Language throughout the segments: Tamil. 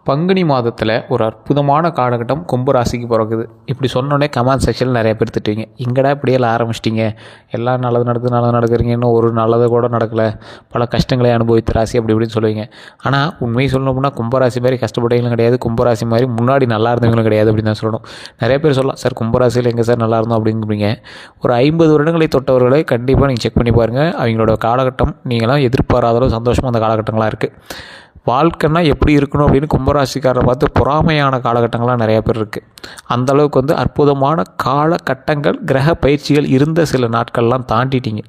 பங்குனி மாதத்தில் ஒரு அற்புதமான காலகட்டம் கும்பராசிக்கு பிறகுது. இப்படி சொன்னோடனே கமெண்ட் செக்ஷனில் நிறைய பேர் திட்டுவீங்க, எங்கடா இப்படியெல்லாம் ஆரம்பிச்சிட்டிங்க, எல்லாம் நல்லது நடக்குறீங்க, இன்னும் ஒரு நல்லது கூட நடக்கலை, பல கஷ்டங்களை அனுபவித்த ராசி அப்படி இப்படின்னு சொல்லுவீங்க. ஆனால் உண்மையை சொல்லணும்னா கும்பராசி மாதிரி கஷ்டப்பட்டவங்களும் கிடையாது, கும்பராசி மாதிரி முன்னாடி நல்லா இருந்தவங்களும் கிடையாது அப்படின்னு தான் சொல்லணும். நிறைய பேர் சொல்லலாம், சார் கும்பராசியில் எங்கே சார் நல்லா இருந்தோம் அப்படிங்கிறீங்க. ஒரு 50 வருடங்களை தொட்டவர்களை கண்டிப்பாக நீங்கள் செக் பண்ணி பாருங்கள். அவங்களோட காலகட்டம் நீங்களாம் எதிர்பாராத அளவு சந்தோஷமாக அந்த காலகட்டங்களாக இருக்குது. வாழ்க்கைன்னா எப்படி இருக்கணும் அப்படின்னு கும்பராசிக்காரரை பார்த்து பொறாமையான காலகட்டங்கள்லாம் நிறையா பேர் இருக்குது. அந்தளவுக்கு அற்புதமான காலகட்டங்கள் கிரக பயிற்சிகள் இருந்த சில நாட்கள்லாம் தாண்டிட்டீங்க.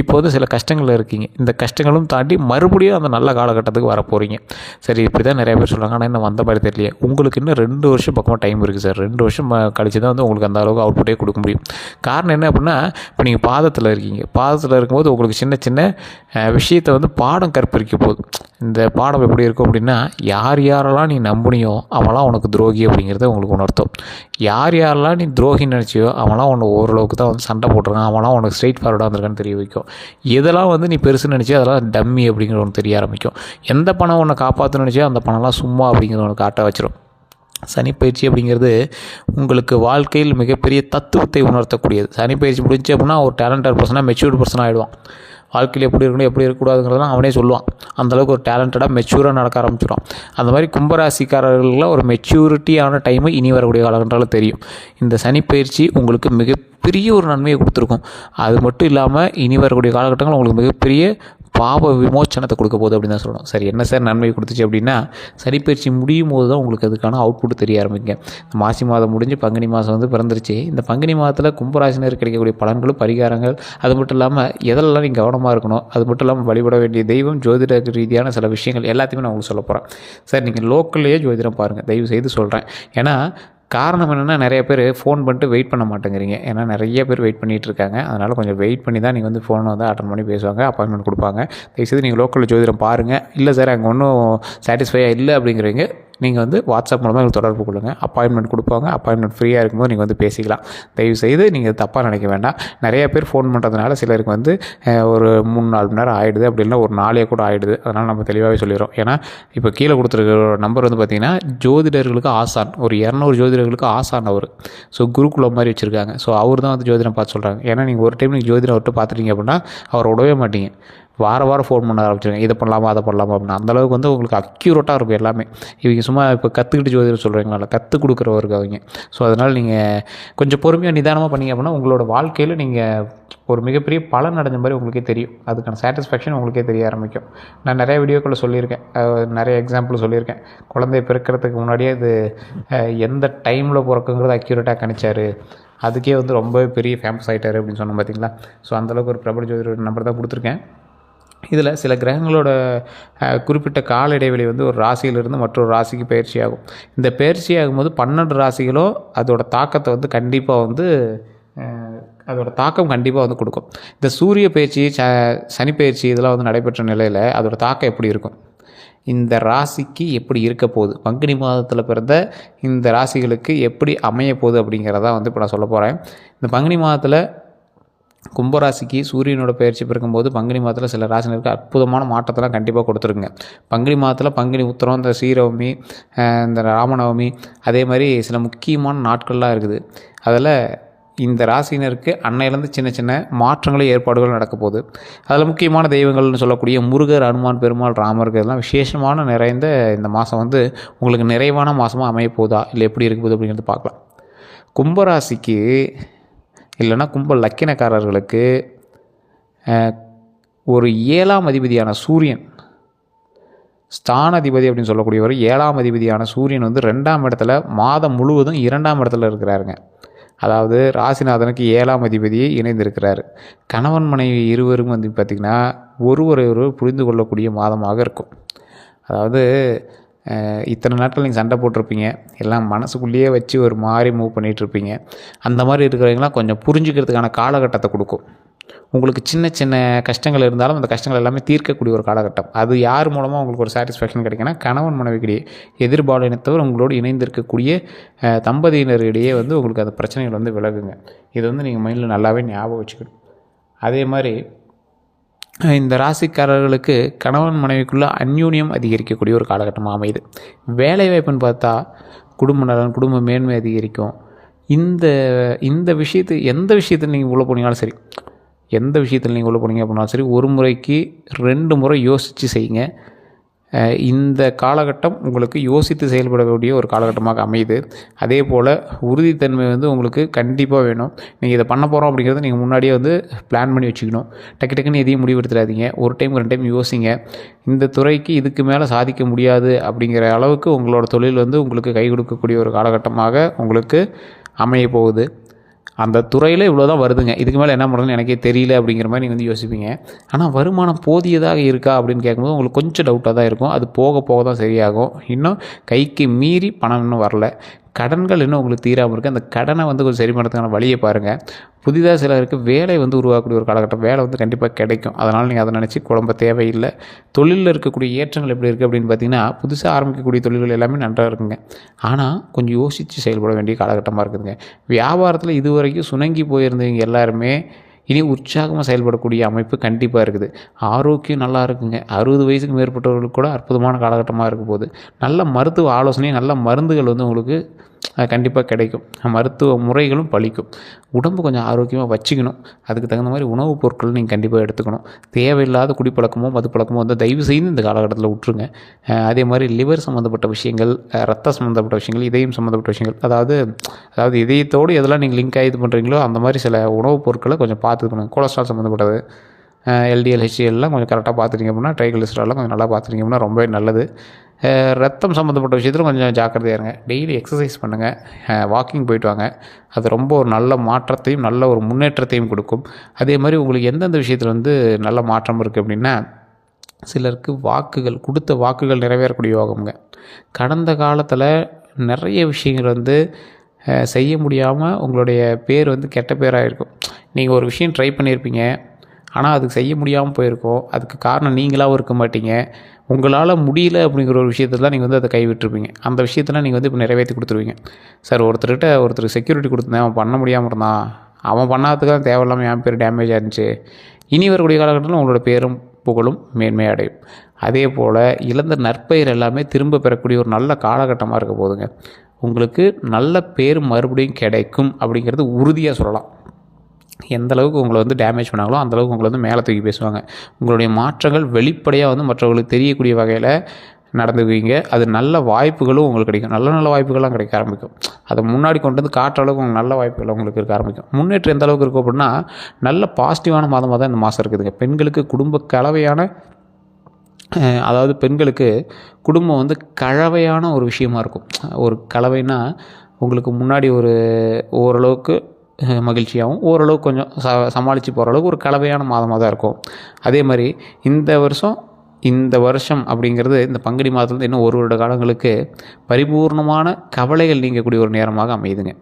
இப்போ சில கஷ்டங்கள் இருக்கீங்க. இந்த கஷ்டங்களும் தாண்டி மறுபடியும் அந்த நல்ல காலகட்டத்துக்கு வர போகிறீங்க. சரி, இப்படி தான் நிறைய பேர் சொல்கிறாங்க. ஆனால் இன்னும் வந்த மாதிரி தெரியலையே. உங்களுக்கு இன்னும் 2 வருஷம் பக்கமாக டைம் இருக்குது சார். 2 வருஷம் கழிச்சு தான் உங்களுக்கு அந்த அளவுக்கு அவுட்புட்டே கொடுக்க முடியும். காரணம் என்ன அப்படின்னா, இப்போ நீங்கள் பாதத்தில் இருக்கீங்க. பாதத்தில் இருக்கும்போது உங்களுக்கு சின்ன சின்ன விஷயத்தை பாடம் கற்பிக்க போகுது. இந்த பாடம் எப்படி இருக்கும் அப்படின்னா, யாரெல்லாம் நீ நம்பினியோ அவன்லாம் உனக்கு துரோகி அப்படிங்கிறத உங்களுக்கு உணர்த்தும். யாரெல்லாம் நீ துரோகின்னு நினச்சியோ அவன்லாம் உன்னை ஓரளவுக்கு தான் சண்டை போட்டிருக்கான், அவன்லாம் உனக்கு ஸ்ட்ரெயிட் ஃபார்வர்டாக வந்திருக்கான்னு தெரிய வைக்கும். எதெல்லாம் நீ பெருசுன்னு நினச்சியோ அதெல்லாம் டம்மி அப்படிங்கிற ஒன்று தெரிய ஆரம்பிக்கும். எந்த பணம் உன்னை காப்பாற்றணும்னு நினச்சியோ அந்த பணம்லாம் சும்மா அப்படிங்கிற ஒன்று காட்ட வச்சிடும். சனிப்பயிற்சி அப்படிங்கிறது உங்களுக்கு வாழ்க்கையில் மிகப்பெரிய தத்துவத்தை உணர்த்தக்கூடியது. சனிப்பயிற்சி முடிஞ்சு அப்படின்னா ஒரு டேலண்டட் பர்சனாக மெச்சூர்டு பர்சனாக ஆகிடுவான். வாழ்க்கையில் எப்படி இருக்கணும் எப்படி இருக்கக்கூடாதுங்கிறதெல்லாம் அவனே சொல்லுவான். அந்தளவுக்கு ஒரு டேலண்டடாக மெச்சூராக நடக்க ஆரம்பிச்சிடும். அந்த மாதிரி கும்பராசிக்காரர்களில் ஒரு மெச்சூரிட்டியான டைமு இனி வரக்கூடிய காலகட்டத்தில் தெரியும். இந்த சனிப்பயிற்சி உங்களுக்கு மிகப்பெரிய ஒரு நன்மையை கொடுத்துருக்கும். அது மட்டும் இல்லாமல் இனி வரக்கூடிய காலகட்டங்கள் உங்களுக்கு மிகப்பெரிய பாவ விமோச்சனத்தை கொடுக்க போகுது அப்படின்னு தான் சொல்லணும். சரி, என்ன சார் நன்மை கொடுத்துச்சு அப்படின்னா, சனிப்பயிற்சி முடியும் போது தான் உங்களுக்கு அதுக்கான அவுட்புட் தெரிய ஆரம்பிங்க. இந்த மாசி மாதம் முடிஞ்சு பங்குனி மாதம் பிறந்துருச்சு. இந்த பங்குனி மாதத்தில் கும்பராசினர் கிடைக்கக்கூடிய பலன்களும் பரிகாரங்கள், அது மட்டும் இல்லாமல் எதெல்லாம் நீங்கள் கவனமாக இருக்கணும், அது மட்டும் இல்லாமல் வழிபட வேண்டிய தெய்வம், ஜோதிட ரீதியான சில விஷயங்கள் எல்லாத்தையுமே நான் உங்களுக்கு சொல்ல போகிறேன். சார் நீங்கள் லோக்கல்லையே ஜோதிடம் பாருங்கள், தயவு செய்து சொல்கிறேன். ஏன்னா காரணம் என்னென்னா, நிறைய பேர் ஃபோன் பண்ணிட்டு வெயிட் பண்ண மாட்டேங்கிறீங்க. ஏன்னா நிறைய பேர் வெயிட் பண்ணிகிட்டு இருக்காங்க. அதனால் கொஞ்சம் வெயிட் பண்ணி தான் நீங்கள் ஃபோனை அட்டன் பண்ணி பேசுவாங்க, அப்பாயின்மெண்ட் கொடுப்பாங்க. தயவுசெய்து நீங்கள் லோக்கலில் ஜோதிடம் பாருங்கள். இல்லை சார் அங்கே ஒன்றும் சாட்டிஸ்ஃபையாக இல்லை அப்படிங்கிறீங்க, நீங்கள் வாட்ஸ்அப் மூலமாக எங்களுக்கு தொடர்பு கொள்ளுங்கள். அப்பாயின்மெண்ட் கொடுப்பாங்க. அப்பாயின்மெண்ட் ஃப்ரீயாக இருக்கும்போது நீங்கள் பேசிக்கலாம். தயவுசெய்து நீங்கள் தப்பாக நினைக்க வேண்டாம். நிறைய பேர் ஃபோன் பண்ணுறதுனால சிலருக்கு ஒரு 3-4 மணி நேரம் ஆகிடுது, அப்படி இல்லை ஒரு நாளே கூட ஆகிடுது. அதனால் நம்ம தெளிவாகவே சொல்லிடுறோம். ஏன்னா இப்போ கீழே கொடுத்துருக்க நம்பர் பார்த்திங்கன்னா ஜோதிடர்களுக்கு ஆசான், ஒரு 200 ஜோதிடர்களுக்கு ஆசான் அவர். ஸோ குருகுலம் மாதிரி வச்சுருக்காங்க. ஸோ அவர் தான் ஜோதிடம் பார்த்து சொல்கிறாங்க. ஏன்னா நீங்கள் ஒரு டைம் நீங்கள் ஜோதிடம் விட்டு பார்த்துட்டீங்க அப்படின்னா அவரை விடவே மாட்டீங்க. வாரம் ஃபோன் பண்ண ஆரம்பிச்சிருங்க, இதை பண்ணலாமா அதை பண்ணலாமா அப்படின்னு. அந்தளவுக்கு உங்களுக்கு அக்யூரேட்டாக இருக்கும் எல்லாமே. இவங்க சும்மா இப்போ கற்றுக்கிட்டு ஜோதிடம் சொல்கிறீங்களா, கற்றுக் கொடுக்குறவருக்கு அவங்க. ஸோ அதனால் நீங்கள் கொஞ்சம் பொறுமையாக நிதானமாக பண்ணிங்க அப்படின்னா உங்களோட வாழ்க்கையில் நீங்கள் ஒரு மிகப்பெரிய பலன் அடைஞ்ச மாதிரி உங்களுக்கே தெரியும். அதுக்கான சாட்டிஸ்ஃபேக்ஷன் உங்களுக்கே தெரிய ஆரம்பிக்கும். நான் நிறைய வீடியோக்களில் சொல்லியிருக்கேன், நிறைய எக்ஸாம்பிள் சொல்லியிருக்கேன். குழந்தை பிறக்கிறதுக்கு முன்னாடியே இது எந்த டைமில் பிறக்குங்கிறது அக்யூரேட்டாக கணிச்சார், அதுக்கே ரொம்ப பெரிய ஃபேமஸ் ஆகிட்டார் அப்படின்னு சொன்னோம் பார்த்தீங்களா. ஸோ அந்தளவுக்கு ஒரு பிரபல ஜோதிடர் நம்பர் தான் கொடுத்துருக்கேன். இதில் சில கிரகங்களோட குறிப்பிட்ட கால இடைவெளி ஒரு ராசியிலிருந்து மற்றொரு ராசிக்கு பயிற்சி ஆகும். இந்த பயிற்சி ஆகும்போது 12 ராசிகளோ அதோட தாக்கத்தை கண்டிப்பாக அதோட தாக்கம் கண்டிப்பாக கொடுக்கும். இந்த சூரிய பயிற்சி, சனி பயிற்சி இதெல்லாம் நடைபெற்ற நிலையில் அதோட தாக்கம் எப்படி இருக்கும், இந்த ராசிக்கு எப்படி இருக்க போகுது, பங்குனி மாதத்தில் பிறந்த இந்த ராசிகளுக்கு எப்படி அமைய போகுது அப்படிங்கிறதான் இப்போ நான் சொல்ல போகிறேன். இந்த பங்குனி மாதத்தில் கும்பராசிக்கு சூரியனோட பயிற்சி பிறக்கும்போது பங்குனி மாதத்தில் சில ராசினருக்கு அற்புதமான மாற்றத்தெல்லாம் கண்டிப்பாக கொடுத்துருங்க. பங்குனி மாதத்தில் பங்குனி உத்திரம், இந்த ஸ்ரீரவமி, இந்த ராமநவமி, அதே மாதிரி சில முக்கியமான நாட்கள்லாம் இருக்குது. அதில் இந்த ராசினருக்கு அன்னையிலேருந்து சின்ன சின்ன மாற்றங்களும் ஏற்பாடுகள் நடக்க போகுது. அதில் முக்கியமான தெய்வங்கள்னு சொல்லக்கூடிய முருகர், அனுமான், பெருமாள், ராமருக்கு இதெல்லாம் விசேஷமான நிறைந்த இந்த மாதம் உங்களுக்கு நிறைவான மாதமாக அமைய போதா இல்லை எப்படி இருக்க போகுது அப்படிங்கிறது பார்க்கலாம். கும்பராசிக்கு இல்லைன்னா கும்ப லக்கினக்காரர்களுக்கு ஒரு 7ஆம் அதிபதியான சூரியன், ஸ்தானாதிபதி அப்படின்னு சொல்லக்கூடியவர், 7ஆம் அதிபதியான சூரியன் 2ஆம் இடத்துல மாதம் முழுவதும் 2ஆம் இடத்துல இருக்கிறாருங்க. அதாவது ராசிநாதனுக்கு 7ஆம் அதிபதியை இணைந்திருக்கிறார். கணவன் மனைவி இருவரும் பார்த்திங்கன்னா ஒருவரை புரிந்து கொள்ளக்கூடிய மாதமாக இருக்கும். அதாவது இத்தனை நாட்கள் நீங்கள் சண்டை போட்டிருப்பீங்க, எல்லாம் மனசுக்குள்ளேயே வச்சு ஒரு மாதிரி மூவ் பண்ணிகிட்ருப்பீங்க. அந்த மாதிரி இருக்கிறவங்களாம் கொஞ்சம் புரிஞ்சுக்கிறதுக்கான காலகட்டத்தை கொடுக்கும். உங்களுக்கு சின்ன சின்ன கஷ்டங்கள் இருந்தாலும் அந்த கஷ்டங்கள் எல்லாமே தீர்க்கக்கூடிய ஒரு காலகட்டம். அது யார் மூலமாக உங்களுக்கு ஒரு சாட்டிஸ்ஃபேக்ஷன் கிடைக்குன்னா, கணவன் மனைவிக்கிடையே எதிர்பாலினத்தவர் உங்களோடு இணைந்திருக்கக்கூடிய தம்பதியினரிடையே உங்களுக்கு அந்த பிரச்சனைகள் விலகுங்க. இது நீங்கள் மைண்டில் நல்லாவே ஞாபகம் வச்சுக்கணும். அதே மாதிரி இந்த ராசிக்காரர்களுக்கு கணவன் மனைவிக்குள்ளே அந்யூன்யம் அதிகரிக்கக்கூடிய ஒரு காலகட்டமாக அமையுது. வேலைவாய்ப்புன்னு பார்த்தா குடும்ப நலன், குடும்ப மேன்மை அதிகரிக்கும். இந்த இந்த எந்த விஷயத்தில் நீங்கள் உள்ளே போனீங்கனாலும் சரி, எந்த விஷயத்தில் நீங்கள் உள்ளே போனீங்க அப்படின்னாலும் சரி, ஒரு முறைக்கு 2 முறை யோசித்து செய்யுங்க. இந்த காலகட்டம் உங்களுக்கு யோசித்து செயல்படக்கூடிய ஒரு காலகட்டமாக அமையுது. அதே போல் உறுதித்தன்மை உங்களுக்கு கண்டிப்பாக வேணும். நீங்கள் இதை பண்ண போகிறோம் அப்படிங்கிறத நீங்கள் முன்னாடியே பிளான் பண்ணி வச்சுக்கணும். டக்கு டக்குன்னு எதையும் முடிவெடுத்துடாதீங்க. ஒரு டைம் 2 டைம் யோசிங்க. இந்த துறைக்கு இதுக்கு மேலே சாதிக்க முடியாது அப்படிங்கிற அளவுக்கு உங்களோட தொழில் உங்களுக்கு கை கொடுக்கக்கூடிய ஒரு காலகட்டமாக உங்களுக்கு அமைய போகுது. அந்த துறையில் இவ்வளோ தான் வருதுங்க, இதுக்கு மேலே என்ன பண்ணுறதுன்னு எனக்கே தெரியல அப்படிங்கிற மாதிரி நீங்கள் யோசிப்பீங்க. ஆனால் வருமானம் போதியதாக இருக்கா அப்படின்னு கேட்கும்போது உங்களுக்கு கொஞ்சம் டவுட்டாக தான் இருக்கும். அது போக போக தான் சரியாகும். இன்னும் கைக்கு மீறி பணம் இன்னும் வரல. கடன்கள் இன்னும் உங்களுக்கு தீராமல் இருக்குது. அந்த கடனை கொஞ்சம் சரி பண்ணுறதுக்கான வழியை பாருங்கள். புதிதாக சிலருக்கு வேலை உருவாக்கக்கூடிய ஒரு காலகட்டம். வேலை கண்டிப்பாக கிடைக்கும். அதனால் நீங்கள் அதை நினச்சி குழம்ப தேவையில்லை. தொழிலில் இருக்கக்கூடிய ஏற்றங்கள் எப்படி இருக்குது அப்படின்னு பார்த்தீங்கன்னா, புதுசாக ஆரம்பிக்கக்கூடிய தொழில்கள் எல்லாமே நன்றாக இருக்குங்க. ஆனால் கொஞ்சம் யோசித்து செயல்பட வேண்டிய காலகட்டமாக இருக்குதுங்க. வியாபாரத்தில் இதுவரைக்கும் சுணங்கி போயிருந்தவங்க எல்லாருமே இனி உற்சாகமாக செயல்படக்கூடிய அமைப்பு கண்டிப்பாக இருக்குது. ஆரோக்கியம் நல்லா இருக்குங்க. 60 வயசுக்கு மேற்பட்டவர்களுக்கு கூட அற்புதமான காலகட்டமாக இருக்க போகுது. நல்ல மருத்துவ ஆலோசனை, நல்ல மருந்துகள் உங்களுக்கு கண்டிப்பாக கிடைக்கும். மருத்துவ முறைகளும் பலிக்கும். உடம்பு கொஞ்சம் ஆரோக்கியமாக வச்சுக்கணும். அதுக்கு தகுந்த மாதிரி உணவுப் பொருட்கள் நீங்கள் கண்டிப்பாக எடுத்துக்கணும். தேவையில்லாத குடிப்பழக்கமோ மதுப்பழக்கமோ தயவு செய்து இந்த காலகட்டத்தில் விட்டுருங்க. அதே மாதிரி லிவர் சம்மந்தப்பட்ட விஷயங்கள், ரத்த சம்மந்தப்பட்ட விஷயங்கள், இதயம் சம்மந்தப்பட்ட விஷயங்கள், அதாவது இதயத்தோடு எதெல்லாம் நீங்கள் லிங்க் ஆகி இது பண்ணுறீங்களோ அந்த மாதிரி சில உணவுப் பொருட்களை கொஞ்சம் பார்த்துக்கணும். கொலஸ்ட்ரால் சம்மந்தப்பட்டது, எல்டிஎல் ஹெச்டிஎல்லாம் கொஞ்சம் கரெக்டாக பார்த்துட்டிங்க அப்படின்னா, ட்ரைகிளிசரால்லாம் கொஞ்சம் நல்லா பார்த்துட்டிங்க அப்படின்னா ரொம்பவே நல்லது. ரத்தம் சம்மந்தப்பட்ட விஷயத்தில் கொஞ்சம் ஜாக்கிரதையாக இருங்க. டெய்லி எக்ஸசைஸ் பண்ணுங்கள், வாக்கிங் போயிட்டு வாங்க. அது ரொம்ப ஒரு நல்ல மாற்றத்தையும் நல்ல ஒரு முன்னேற்றத்தையும் கொடுக்கும். அதே மாதிரி உங்களுக்கு எந்தெந்த விஷயத்தில் நல்ல மாற்றம் இருக்குது அப்படின்னா, சிலருக்கு கொடுத்த வாக்குகள் நிறைவேறக்கூடிய யோகம்ங்க. கடந்த காலத்தில் நிறைய விஷயங்கள் செய்ய முடியாமல் உங்களுடைய பேர் கெட்ட பேராக இருக்கும். நீங்கள் ஒரு விஷயம் ட்ரை பண்ணியிருப்பீங்க, ஆனால் அதுக்கு செய்ய முடியாமல் போயிருக்கோம். அதுக்கு காரணம் நீங்களாகவும் இருக்க மாட்டீங்க. உங்களால் முடியல அப்படிங்கிற ஒரு விஷயத்தில் தான் நீங்கள் அதை கைவிட்டுருப்பீங்க. அந்த விஷயத்தெல்லாம் நீங்கள் இப்போ நிறைவேற்றி கொடுத்துருவீங்க. சார், ஒருத்தருக்கு செக்யூரிட்டி கொடுத்துருந்தேன், அவன் பண்ண முடியாமல் இருந்தான், அவன் பண்ணாததுக்காக தேவையில்லாமல் என் பேர் டேமேஜ் ஆயிருந்துச்சு. இனி வரக்கூடிய காலகட்டத்தில் உங்களோட பேரும் புகழும் மேன்மை அடையும். அதே போல் இழந்த நற்பெயர் எல்லாமே திரும்ப பெறக்கூடிய ஒரு நல்ல காலகட்டமாக இருக்க போதுங்க. உங்களுக்கு நல்ல பேர் மறுபடியும் கிடைக்கும் அப்படிங்கிறது உறுதியாக சொல்லலாம். எந்த அளவுக்கு உங்களை டேமேஜ் பண்ணாங்களோ அந்தளவுக்கு உங்களை மேலே தூக்கி பேசுவாங்க. உங்களுடைய மாற்றங்கள் வெளிப்படையாக மற்றவர்களுக்கு தெரியக்கூடிய வகையில் நடந்துக்குவீங்க. அது நல்ல வாய்ப்புகளும் உங்களுக்கு கிடைக்கும். நல்ல வாய்ப்புகள்லாம் கிடைக்க ஆரம்பிக்கும். அதை முன்னாடி கொண்டு காட்டுற அளவுக்கு உங்களுக்கு நல்ல வாய்ப்புகள் உங்களுக்கு இருக்க ஆரம்பிக்கும். முன்னேற்றம் எந்த அளவுக்கு இருக்கும் அப்படின்னா, நல்ல பாசிட்டிவான மாதமாக தான் இந்த மாதம் இருக்குதுங்க. பெண்களுக்கு குடும்ப கலவையான அதாவது பெண்களுக்கு குடும்பம் கலவையான ஒரு விஷயமா இருக்கும். ஒரு கலவைனா உங்களுக்கு முன்னாடி ஓரளவுக்கு மகிழ்ச்சியாகவும் ஓரளவுக்கு கொஞ்சம் சமாளித்து போகிற அளவுக்கு ஒரு கலவையான மாதமாக தான் இருக்கும். அதே மாதிரி இந்த வருஷம் அப்படிங்கிறது இந்த பங்குனி மாதத்துலேருந்து இன்னும் 1 வருட காலங்களுக்கு பரிபூர்ணமான கவலைகள் நீங்கக்கூடிய ஒரு நேரமாக அமையுதுங்க.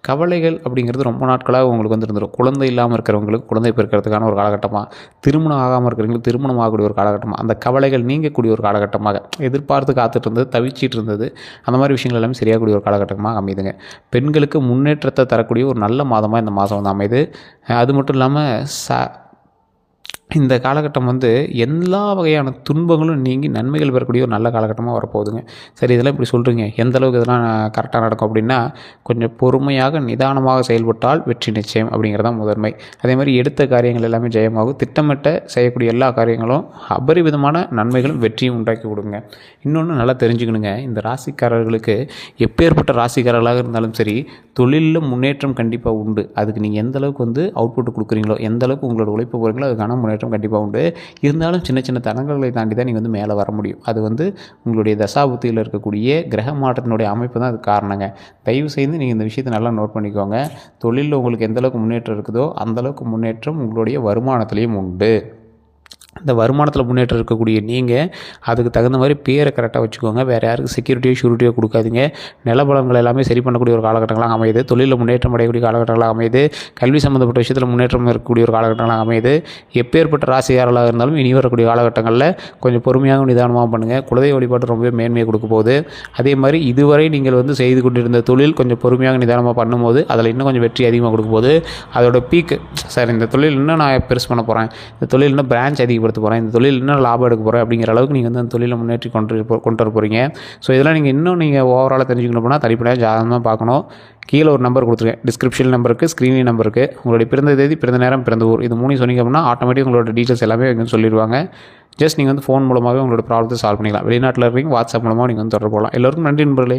கவலைகள் அப்படிங்கிறது ரொம்ப நாட்களாக உங்களுக்கு இருந்துடும். குழந்தை இல்லாமல் இருக்கிறவங்களுக்கு குழந்தை பிறக்கிறதுக்கான ஒரு காலகட்டமாக, திருமணம் ஆகாமல் இருக்கிறவங்களுக்கு திருமணம் ஆகக்கூடிய ஒரு காலகட்டமாக, அந்த கவலைகள் நீங்கக்கூடிய ஒரு காலகட்டமாக, எதிர்பார்த்து காத்துட்டு இருந்தது, தவிச்சிட்டு இருந்தது, அந்த மாதிரி விஷயங்கள் எல்லாமே சரியாகக்கூடிய ஒரு காலகட்டமாக அமையுதுங்க. பெண்களுக்கு முன்னேற்றத்தை தரக்கூடிய ஒரு நல்ல மாதமாக இந்த மாதம் அமையுது. அது மட்டும் இல்லாமல் இந்த காலகட்டம் எல்லா வகையான துன்பங்களும் நீங்கி நன்மைகள் பெறக்கூடிய ஒரு நல்ல காலகட்டமாக வரப்போகுதுங்க. சரி, இதெல்லாம் இப்படி சொல்கிறீங்க, எந்த அளவுக்கு இதெல்லாம் கரெக்டாக நடக்கும் அப்படின்னா, கொஞ்சம் பொறுமையாக நிதானமாக செயல்பட்டால் வெற்றி நிச்சயம் அப்படிங்கிறதான் முதன்மை. அதே மாதிரி எடுத்த காரியங்கள் எல்லாமே ஜெயமாகும். திட்டமிட்ட செய்யக்கூடிய எல்லா காரியங்களும் அபரிவிதமான நன்மைகளும் வெற்றியும் உண்டாக்கி கொடுங்க. இன்னொன்று நல்லா தெரிஞ்சுக்கணுங்க, இந்த ராசிக்காரர்களுக்கு எப்பேற்பட்ட ராசிக்காரர்களாக இருந்தாலும் சரி, தொழிலில் முன்னேற்றம் கண்டிப்பாக உண்டு. அதுக்கு நீங்கள் எந்த அளவுக்கு அவுட்புட் கொடுக்குறீங்களோ, எந்த அளவுக்கு உங்களோட உழைப்பு போகிறீங்களோ அதுக்கான முன்னேற்றம் கண்டிப்பாக உண்டு. இருந்தாலும் சின்ன சின்ன தடங்களை தாண்டி தான் நீங்கள் மேலே வர முடியும். அது உங்களுடைய தசாபுத்தியில் இருக்கக்கூடிய கிரக மாற்றத்தினுடைய அமைப்பு தான் அது காரணங்க. தயவு செய்து நீங்கள் இந்த விஷயத்தை நல்லா நோட் பண்ணிக்கோங்க. தொழிலில் உங்களுக்கு எந்தளவுக்கு முன்னேற்றம் இருக்குதோ அந்தளவுக்கு முன்னேற்றம் உங்களுடைய வருமானத்துலேயும் உண்டு. இந்த வருமானத்தில் முன்னேற்றம் இருக்கக்கூடிய நீங்கள் அதுக்கு தகுந்த மாதிரி பேரை கரெக்டாக வச்சுக்கோங்க. வேறு யாருக்கு செக்யூரிட்டியோ ஷூரிட்டியோ கொடுக்காதீங்க. நிலபலங்கள் எல்லாமே சரி பண்ணக்கூடிய ஒரு காலகட்டங்களாக அமையுது. தொழிலில் முன்னேற்றம் அடையக்கூடிய காலகட்டங்களாக அமையுது. கல்வி சம்மந்தப்பட்ட விஷயத்தில் முன்னேற்றம் இருக்கக்கூடிய ஒரு காலகட்டங்களாக அமையுது. எப்பேற்பட்ட ராசியாளர்களாக இருந்தாலும் இனி வரக்கூடிய காலகட்டங்களில் கொஞ்சம் பொறுமையாக நிதானமாக பண்ணுங்கள். குலதெய்வ வழிபாடு ரொம்பவே மேன்மையை கொடுக்க போகுது. அதே மாதிரி இதுவரை நீங்கள் செய்து கொண்டிருந்த தொழில் கொஞ்சம் பொறுமையாக நிதானமாக பண்ணும்போது அதில் இன்னும் கொஞ்சம் வெற்றி அதிகமாக கொடுக்க போகுது. அதோட பீக்கு, சார் இந்த தொழில் இன்னும் நான் பெருசு பண்ண போகிறேன், இந்த தொழில் இன்னும் பிரான்ச் அதிகம் அதிகப்படுத்த போகிறேன், இந்த தொழில் இன்னும் லாபம் எடுக்க போகிறேன் அப்படிங்கிற அளவுக்கு நீங்கள் வந்து அந்த தொழிலை முன்னேற்றி கொண்டு வர போகிறீங்க. ஸோ இதெல்லாம் நீங்கள் இன்னும் நீங்கள் ஓவராலாக தெரிஞ்சுக்கணும் அப்படின்னா தனிப்படையாக ஜாதகமாக பார்க்கணும். கீழே ஒரு நம்பர் கொடுத்துருக்கேன், டிஸ்கிரிப்ஷன் நம்பருக்கு, ஸ்க்ரீனிங் நம்பருக்கு. உங்களுடைய பிறந்த தேதி, பிறந்த நேரம், பிறந்த ஊர், இது 3 சொன்னீங்க அப்படின்னா ஆட்டோமேட்டிக் உங்களோட டீட்டெயில்ஸ் எல்லாமே வந்து சொல்லிடுவாங்க. ஜஸ்ட் நீங்கள் வந்து ஃபோன் மூலமாகவே உங்களோட ப்ராப்ளத்தை சால்வ் பண்ணிக்கலாம். வெளிநாட்டில் இருக்கீங்க, வாட்ஸ்அப் மூலமாக நீங்கள் வந்து தொடர்பு போகலாம். எல்லோருக்கும் நன்றி நண்பர்களே.